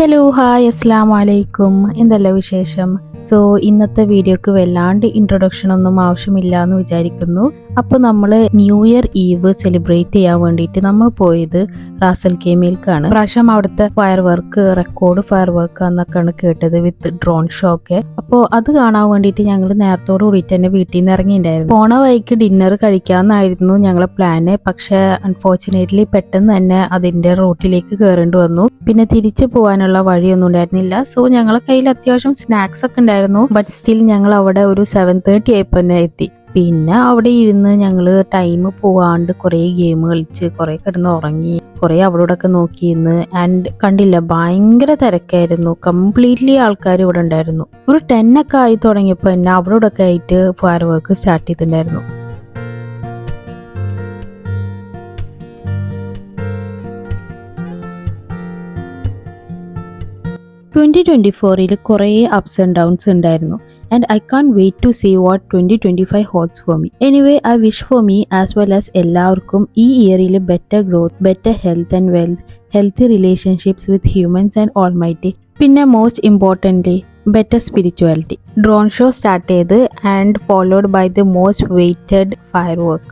Hello hi അസ്സലാമു അലൈക്കും. എന്തല്ല വിശേഷം? സോ ഇന്നത്തെ വീഡിയോക്ക് വല്ലാണ്ട് ഇൻട്രൊഡക്ഷൻ ഒന്നും ആവശ്യമില്ല എന്ന് വിചാരിക്കുന്നു. അപ്പോൾ നമ്മൾ ന്യൂ ഇയർ ഈവ് സെലിബ്രേറ്റ് ചെയ്യാൻ വേണ്ടിയിട്ട് നമ്മൾ പോയത് റാസൽ കെയ്മയിലേക്കാണ്. പ്രാവശ്യം അവിടുത്തെ fire work record fire work എന്നൊക്കെയാണ് കേട്ടത്, വിത്ത് ഡ്രോൺ ഷോ ഒക്കെ. അപ്പോൾ അത് കാണാൻ വേണ്ടിയിട്ട് ഞങ്ങൾ നേരത്തോട് കൂടിയിട്ട് തന്നെ വീട്ടിൽ നിന്ന് ഇറങ്ങിയിട്ടുണ്ടായിരുന്നു. പോണ വഴിക്ക് ഡിന്നർ കഴിക്കാമെന്നായിരുന്നു ഞങ്ങളെ പ്ലാന്. പക്ഷെ അൺഫോർച്ചുനേറ്റ്ലി പെട്ടെന്ന് തന്നെ അതിന്റെ റൂട്ടിലേക്ക് കയറേണ്ടി വന്നു. പിന്നെ തിരിച്ചു പോകാനുള്ള വഴിയൊന്നും ഉണ്ടായിരുന്നില്ല. സോ ഞങ്ങളെ കയ്യിൽ അത്യാവശ്യം സ്നാക്സ് ഒക്കെ ഉണ്ടായിരുന്നു. ബട്ട് സ്റ്റിൽ ഞങ്ങൾ അവിടെ ഒരു 7:30 ആയപ്പോൾ തന്നെ എത്തി. പിന്നെ അവിടെ ഇരുന്ന് ഞങ്ങള് ടൈം പോവാണ്ട് കുറേ ഗെയിം കളിച്ച്, കുറെ കിടന്ന് ഉറങ്ങി, കുറെ അവിടെ ഒക്കെ നോക്കിയിരുന്ന്. ആൻഡ് കണ്ടില്ല, ഭയങ്കര തിരക്കായിരുന്നു. കംപ്ലീറ്റ്ലി ആൾക്കാർ ഇവിടെ ഉണ്ടായിരുന്നു. ഒരു 10 ഒക്കെ ആയി തുടങ്ങിയപ്പോൾ തന്നെ അവിടെ ഒക്കെ ആയിട്ട് ഫയർ വർക്ക് സ്റ്റാർട്ട് ചെയ്തിട്ടുണ്ടായിരുന്നു. ിൽ കുറേ അപ്സ് ആൻഡ് ഡൗൺസ് ഉണ്ടായിരുന്നു. And I can't wait to see what 2025 holds for me. Anyway, I wish for me as well as എല്ലാവർക്കും ഈ ഇയറിൽ better growth, better health and wealth, healthy relationships with humans and almighty. പിന്നെ most importantly, better spirituality. Drone show start ചെയ്ത് and followed by the most waited firework.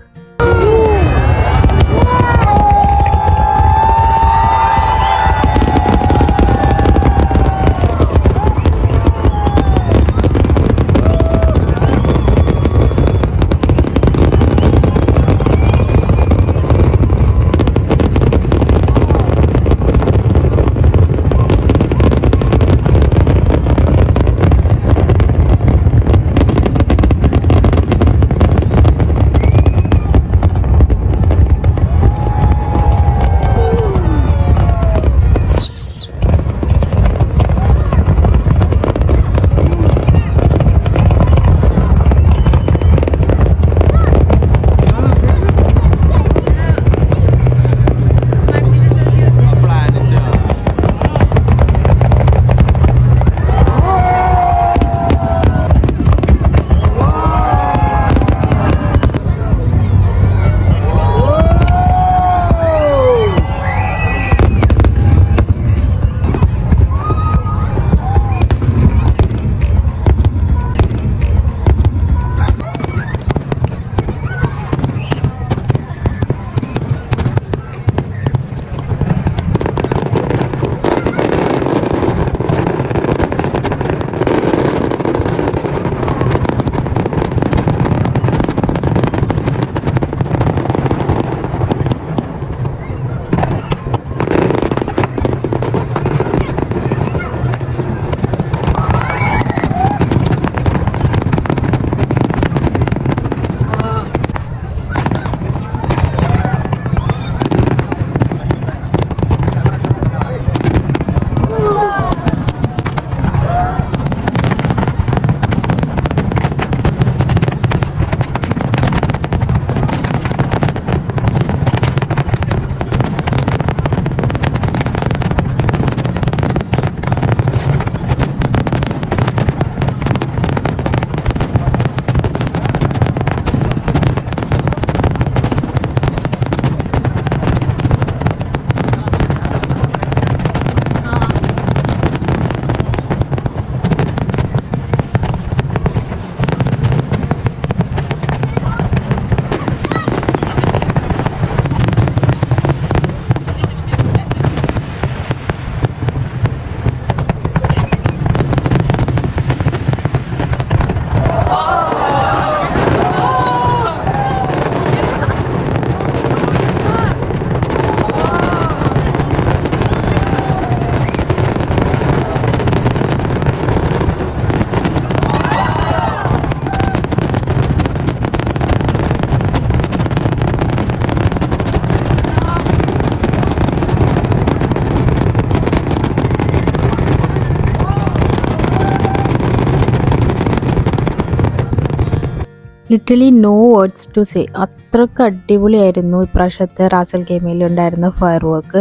Literally no words to say. അത്രക്ക് അടിപൊളിയായിരുന്നു ഇപ്രാവശ്യത്തെ Ras al കെയ്മയിൽ ഉണ്ടായിരുന്ന fire work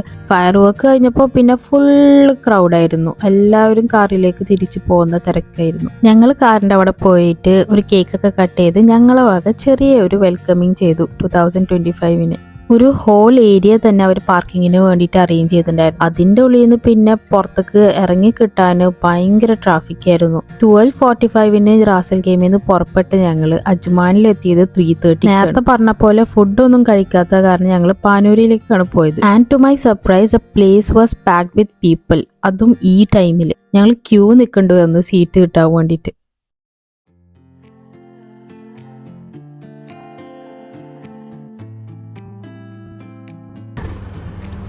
കഴിഞ്ഞപ്പോൾ പിന്നെ full ക്രൗഡായിരുന്നു. എല്ലാവരും കാറിലേക്ക് തിരിച്ചു പോകുന്ന തിരക്കായിരുന്നു. ഞങ്ങൾ കാറിൻ്റെ അവിടെ പോയിട്ട് ഒരു കേക്കൊക്കെ കട്ട് ചെയ്ത് ഞങ്ങളെ വക ചെറിയ ഒരു വെൽക്കമിങ് ചെയ്തു 2025. ഒരു ഹോൾ ഏരിയ തന്നെ അവർ പാർക്കിങ്ങിന് വേണ്ടിയിട്ട് അറേഞ്ച് ചെയ്തിട്ടുണ്ടായിരുന്നു. അതിൻ്റെ ഉള്ളിൽ നിന്ന് പിന്നെ പുറത്തേക്ക് ഇറങ്ങി കിട്ടാൻ ഭയങ്കര ട്രാഫിക് ആയിരുന്നു. 12:45 റാസൽ ഗെയിമിൽ നിന്ന് പുറപ്പെട്ട് ഞങ്ങൾ അജ്മാനിലെത്തിയത് 3:30. നേരത്തെ പറഞ്ഞ പോലെ ഫുഡൊന്നും കഴിക്കാത്ത കാരണം ഞങ്ങൾ പാനൂരിലേക്കാണ് പോയത്. And to my surprise a place was packed with people. അതും ഈ ടൈമിൽ ഞങ്ങൾ ക്യൂ നിൽക്കേണ്ടി വന്നു സീറ്റ് കിട്ടാൻ വേണ്ടിയിട്ട്.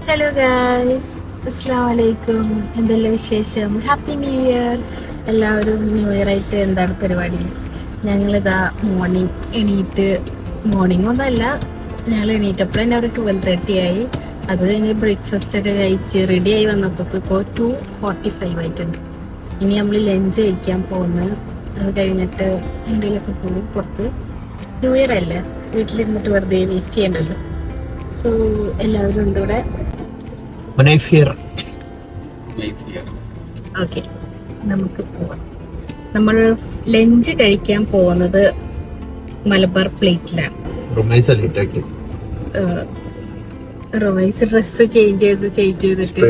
ഹലോ ഗായ്സ്, അസ്സലാമു അലൈക്കും. എന്തെല്ലാം വിശേഷം? Happy new year. എല്ലാവരും ന്യൂ ഇയർ ആയിട്ട് എന്താണ് പരിപാടി? ഞങ്ങളിതാ മോർണിംഗ് ഒന്നല്ല, ഞങ്ങൾ എണീറ്റപ്പോൾ തന്നെ ഒരു 12:30 ആയി. അത് കഴിഞ്ഞ് ബ്രേക്ക്ഫാസ്റ്റ് ഒക്കെ കഴിച്ച് റെഡിയായി വന്നപ്പോൾ ഇപ്പോൾ 2:45 ആയിട്ടുണ്ട്. ഇനി നമ്മൾ ലഞ്ച് കഴിക്കാൻ പോകുന്നത്. അത് കഴിഞ്ഞിട്ട് എവിടെയെങ്കിലൊക്കെ പോകും പുറത്ത്. ന്യൂ ഇയർ അല്ലേ, വീട്ടിലിരുന്നിട്ട് വെറുതെ വേസ്റ്റ് ചെയ്യണ്ടല്ലോ. സോ എല്ലാവരും ഉണ്ട് ഇവിടെ. ഓക്കെ, നമുക്ക് പോവാം. നമ്മൾ ലഞ്ച് കഴിക്കാൻ പോകുന്നത് മലബാർ പ്ലേറ്റിലാണ്. റൊമൈസ് ഡ്രസ് ചേഞ്ച് ചെയ്തിട്ട്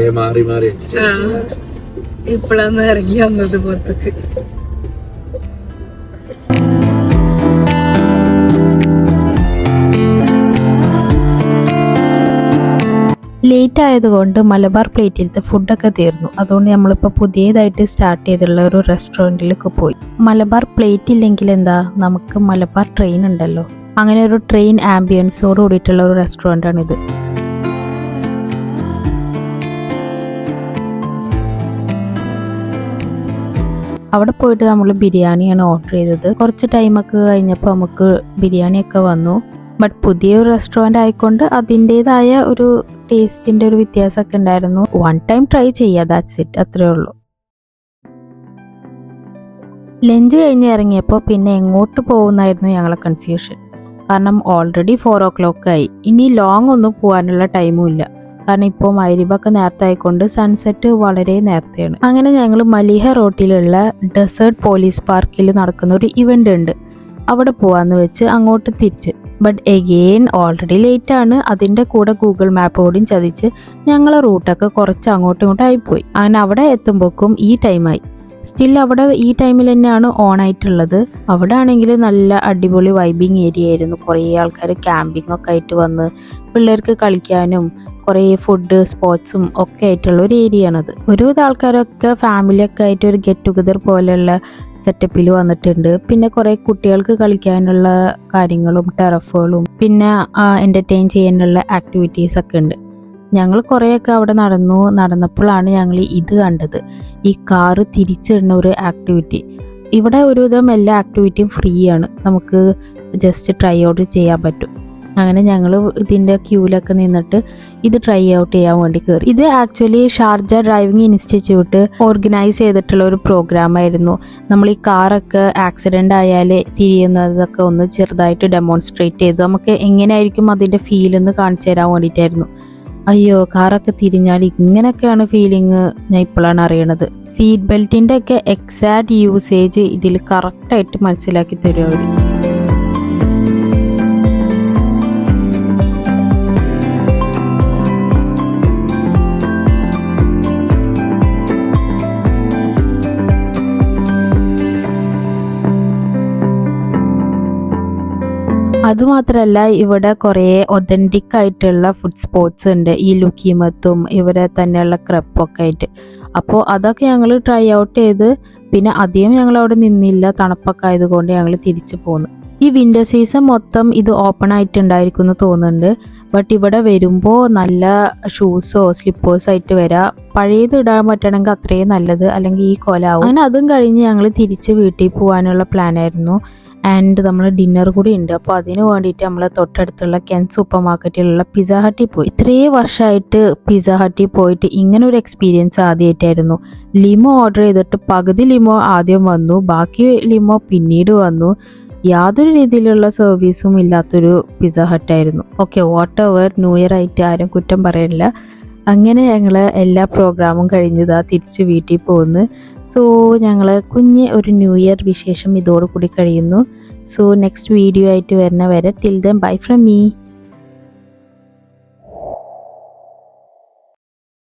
ഇപ്പോഴാണ് ഇറങ്ങി വന്നത് പുറത്തേക്ക്. ലേറ്റ് ആയതുകൊണ്ട് മലബാർ പ്ലേറ്റിലത്തെ ഫുഡൊക്കെ തീർന്നു. അതുകൊണ്ട് നമ്മളിപ്പോൾ പുതിയതായിട്ട് സ്റ്റാർട്ട് ചെയ്തിട്ടുള്ള ഒരു റെസ്റ്റോറൻറ്റിലേക്ക് പോയി. മലബാർ പ്ലേറ്റ് ഇല്ലെങ്കിൽ എന്താ, നമുക്ക് മലബാർ ട്രെയിൻ ഉണ്ടല്ലോ, അങ്ങനെ ഒരു ട്രെയിൻ ആംബിയൻസോട് കൂടിയിട്ടുള്ള ഒരു റെസ്റ്റോറൻ്റാണിത്. അവിടെ പോയിട്ട് നമ്മൾ ബിരിയാണിയാണ് ഓർഡർ ചെയ്തത്. കുറച്ച് ടൈമൊക്കെ കഴിഞ്ഞപ്പോൾ നമുക്ക് ബിരിയാണിയൊക്കെ വന്നു. ബട്ട് പുതിയൊരു റെസ്റ്റോറൻ്റ് ആയിക്കൊണ്ട് അതിൻ്റെതായ ഒരു ടേസ്റ്റിൻ്റെ ഒരു വ്യത്യാസമൊക്കെ ഉണ്ടായിരുന്നു. വൺ ടൈം ട്രൈ ചെയ്യുക, ദാറ്റ്സ് ഇറ്റ്, അത്രേ ഉള്ളൂ. ലഞ്ച് കഴിഞ്ഞ് ഇറങ്ങിയപ്പോൾ പിന്നെ എങ്ങോട്ട് പോകുന്നായിരുന്നു ഞങ്ങളെ കൺഫ്യൂഷൻ. കാരണം ഓൾറെഡി 4 o'clock ആയി. ഇനി ലോങ് ഒന്നും പോകാനുള്ള ടൈമും ഇല്ല. കാരണം ഇപ്പോൾ മഗ്‌രിബൊക്കെ നേരത്തെ ആയിക്കൊണ്ട് സൺസെറ്റ് വളരെ നേരത്തെയാണ്. അങ്ങനെ ഞങ്ങൾ മലിഹ റോട്ടിലുള്ള ഡെസേർട്ട് പോലീസ് പാർക്കിൽ നടക്കുന്ന ഒരു ഇവൻ്റ് ഉണ്ട്, അവിടെ പോകാമെന്ന് വെച്ച് അങ്ങോട്ട് തിരിച്ച്. ബട്ട് എഗെയിൻ ഓൾറെഡി ലേറ്റ് ആണ്. അതിൻ്റെ കൂടെ ഗൂഗിൾ മാപ്പ് കൂടിയും ചതിച്ച് ഞങ്ങളെ റൂട്ടൊക്കെ കുറച്ച് അങ്ങോട്ടും ഇങ്ങോട്ടും ആയിപ്പോയി. അങ്ങനെ അവിടെ എത്തുമ്പോഴേക്കും ഈ ടൈമായി. സ്റ്റിൽ അവിടെ ഈ ടൈമിൽ തന്നെയാണ് ഓൺ ആയിട്ടുള്ളത്. അവിടെ ആണെങ്കിൽ നല്ല അടിപൊളി വൈബിങ് ഏരിയ ആയിരുന്നു. കുറേ ആൾക്കാർ ക്യാമ്പിംഗ് ഒക്കെ ആയിട്ട് വന്ന് പിള്ളേർക്ക് കളിക്കാനും കുറേ ഫുഡ് സ്പോട്ട്സും ഒക്കെ ആയിട്ടുള്ള ഒരു ഏരിയ ആണത്. ഒരുവിധ ആൾക്കാരൊക്കെ ഫാമിലിയൊക്കെ ആയിട്ട് ഒരു ഗെറ്റ് ടുഗദർ പോലെയുള്ള സെറ്റപ്പിൽ വന്നിട്ടുണ്ട്. പിന്നെ കുറേ കുട്ടികൾക്ക് കളിക്കാനുള്ള കാര്യങ്ങളും ടെറഫുകളും പിന്നെ എൻ്റർടൈൻ ചെയ്യാനുള്ള ആക്ടിവിറ്റീസ് ഒക്കെ ഉണ്ട്. ഞങ്ങൾ കുറേയൊക്കെ അവിടെ നടന്നപ്പോഴാണ് ഞങ്ങൾ ഇത് കണ്ടത്, ഈ കാറ് തിരിച്ചിടുന്ന ഒരു ആക്ടിവിറ്റി. ഇവിടെ ഒരുവിധം എല്ലാ ആക്ടിവിറ്റിയും ഫ്രീ ആണ്, നമുക്ക് ജസ്റ്റ് ട്രൈ ഔട്ട് ചെയ്യാൻ പറ്റും. അങ്ങനെ ഞങ്ങൾ ഇതിൻ്റെ ക്യൂലൊക്കെ നിന്നിട്ട് ഇത് ട്രൈ ഔട്ട് ചെയ്യാൻ വേണ്ടി കയറി. ഇത് actually Sharjah driving institute organise ചെയ്തിട്ടുള്ള ഒരു പ്രോഗ്രാം ആയിരുന്നു. നമ്മൾ ഈ കാറൊക്കെ ആക്സിഡൻ്റ് ആയാൽ തിരിയുന്നതൊക്കെ ഒന്ന് ചെറുതായിട്ട് ഡെമോൺസ്ട്രേറ്റ് ചെയ്ത് നമുക്ക് എങ്ങനെയായിരിക്കും അതിൻ്റെ ഫീലെന്ന് കാണിച്ചു തരാൻ വേണ്ടിയിട്ടായിരുന്നു. അയ്യോ, കാറൊക്കെ തിരിഞ്ഞാൽ ഇങ്ങനെയൊക്കെയാണ് ഫീലിംഗ് ഞാൻ ഇപ്പോഴാണ് അറിയണത്. സീറ്റ് ബെൽറ്റിൻ്റെ ഒക്കെ എക്സാക്റ്റ് യൂസേജ് ഇതിൽ കറക്റ്റായിട്ട് മനസ്സിലാക്കി തരും അവർ. അതുമാത്രമല്ല, ഇവിടെ കുറേ ഒതൻറ്റിക് ആയിട്ടുള്ള ഫുഡ് സ്പോട്ട്സ് ഉണ്ട്, ഈ ലുക്കീമത്തും ഇവിടെ തന്നെയുള്ള ക്രെപ്പൊക്കെ ആയിട്ട്. അപ്പോൾ അതൊക്കെ ഞങ്ങൾ ട്രൈ ഔട്ട് ചെയ്ത് പിന്നെ അധികം ഞങ്ങൾ അവിടെ നിന്നില്ല, തണുപ്പൊക്കെ ആയതുകൊണ്ട് ഞങ്ങൾ തിരിച്ചു പോന്നു. ഈ വിൻ്റർ സീസൺ മൊത്തം ഇത് ഓപ്പൺ ആയിട്ടുണ്ടായിരിക്കും എന്ന് തോന്നുന്നുണ്ട്. ബട്ട് ഇവിടെ വരുമ്പോൾ നല്ല ഷൂസോ സ്ലിപ്പേഴ്സോ ആയിട്ട് വരാം. പഴയത് ഇടാൻ പറ്റണമെങ്കിൽ അത്രയും നല്ലത്, അല്ലെങ്കിൽ ഈ കൊലാവും. അങ്ങനെ അതും കഴിഞ്ഞ് ഞങ്ങൾ തിരിച്ച് വീട്ടിൽ പോകാനുള്ള പ്ലാനായിരുന്നു. ആൻഡ് നമ്മൾ ഡിന്നർ കൂടി ഉണ്ട്. അപ്പോൾ അതിന് വേണ്ടിയിട്ട് നമ്മൾ തൊട്ടടുത്തുള്ള കെൻ സൂപ്പർ മാർക്കറ്റിലുള്ള പിസ്സ ഹട്ടിൽ പോയി. ഇത്രയും വർഷമായിട്ട് പിസ്സ ഹട്ടിൽ പോയിട്ട് ഇങ്ങനെ ഒരു എക്സ്പീരിയൻസ് ആദ്യമായിട്ടായിരുന്നു. ലിമോ ഓർഡർ ചെയ്തിട്ട് പകുതി ലിമോ ആദ്യം വന്നു, ബാക്കി ലിമോ പിന്നീട് വന്നു. യാതൊരു രീതിയിലുള്ള സർവീസും ഇല്ലാത്തൊരു പിസ്സ ഹട്ടായിരുന്നു. Okay, whatever, new year ആയിട്ട് ആരും കുറ്റം പറയില്ല. അങ്ങനെ ഞങ്ങൾ എല്ലാ പ്രോഗ്രാമും കഴിഞ്ഞതാ തിരിച്ച് വീട്ടിൽ പോകുന്നു. സോ ഞങ്ങൾ കുഞ്ഞ് ഒരു ന്യൂ ഇയർ വിശേഷം ഇതോടുകൂടി കഴിയുന്നു. സോ നെക്സ്റ്റ് വീഡിയോ ആയിട്ട് വരുന്ന വരെ till then bye from me.